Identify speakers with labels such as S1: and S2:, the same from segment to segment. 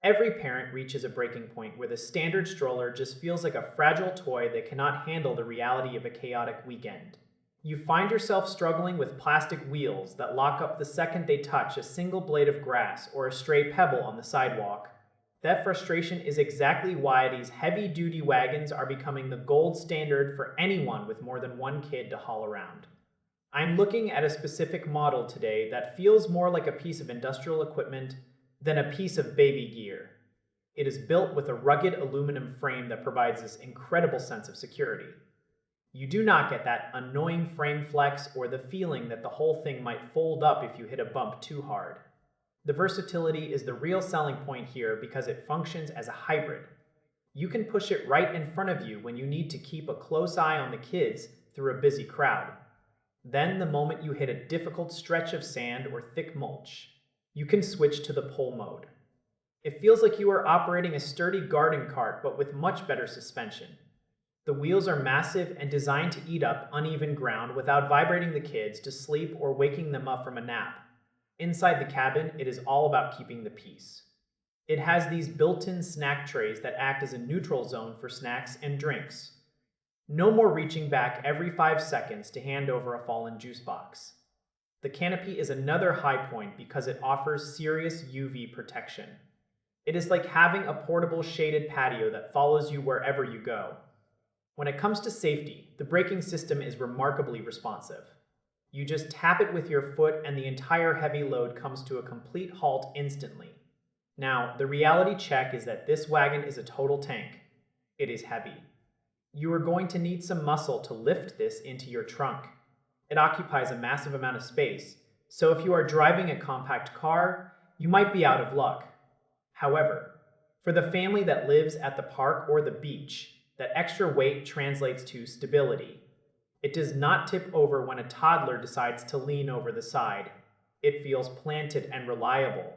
S1: Every parent reaches a breaking point where the standard stroller just feels like a fragile toy that cannot handle the reality of a chaotic weekend. You find yourself struggling with plastic wheels that lock up the second they touch a single blade of grass or a stray pebble on the sidewalk. That frustration is exactly why these heavy-duty wagons are becoming the gold standard for anyone with more than one kid to haul around. I'm looking at a specific model today that feels more like a piece of industrial equipment than a piece of baby gear. It is built with a rugged aluminum frame that provides this incredible sense of security. You do not get that annoying frame flex or the feeling that the whole thing might fold up if you hit a bump too hard. The versatility is the real selling point here because it functions as a hybrid. You can push it right in front of you when you need to keep a close eye on the kids through a busy crowd. Then, the moment you hit a difficult stretch of sand or thick mulch, you can switch to the pull mode. It feels like you are operating a sturdy garden cart but with much better suspension. The wheels are massive and designed to eat up uneven ground without vibrating the kids to sleep or waking them up from a nap. Inside the cabin, it is all about keeping the peace. It has these built-in snack trays that act as a neutral zone for snacks and drinks. No more reaching back every 5 seconds to hand over a fallen juice box. The canopy is another high point because it offers serious UV protection. It is like having a portable shaded patio that follows you wherever you go. When it comes to safety, the braking system is remarkably responsive. You just tap it with your foot and the entire heavy load comes to a complete halt instantly. Now, the reality check is that this wagon is a total tank. It is heavy. You are going to need some muscle to lift this into your trunk. It occupies a massive amount of space, so if you are driving a compact car, you might be out of luck. However, for the family that lives at the park or the beach, that extra weight translates to stability. It does not tip over when a toddler decides to lean over the side. It feels planted and reliable.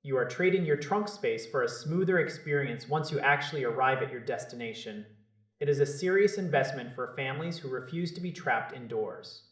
S1: You are trading your trunk space for a smoother experience once you actually arrive at your destination. It is a serious investment for families who refuse to be trapped indoors.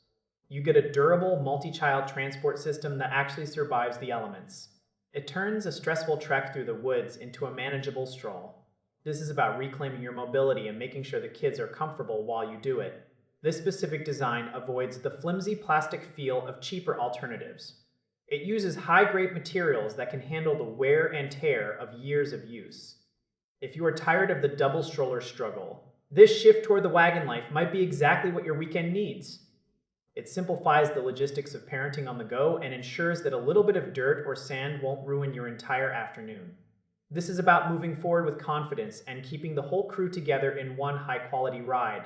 S1: You get a durable multi-child transport system that actually survives the elements. It turns a stressful trek through the woods into a manageable stroll. This is about reclaiming your mobility and making sure the kids are comfortable while you do it. This specific design avoids the flimsy plastic feel of cheaper alternatives. It uses high-grade materials that can handle the wear and tear of years of use. If you are tired of the double stroller struggle, this shift toward the wagon life might be exactly what your weekend needs. It simplifies the logistics of parenting on the go and ensures that a little bit of dirt or sand won't ruin your entire afternoon. This is about moving forward with confidence and keeping the whole crew together in one high-quality ride.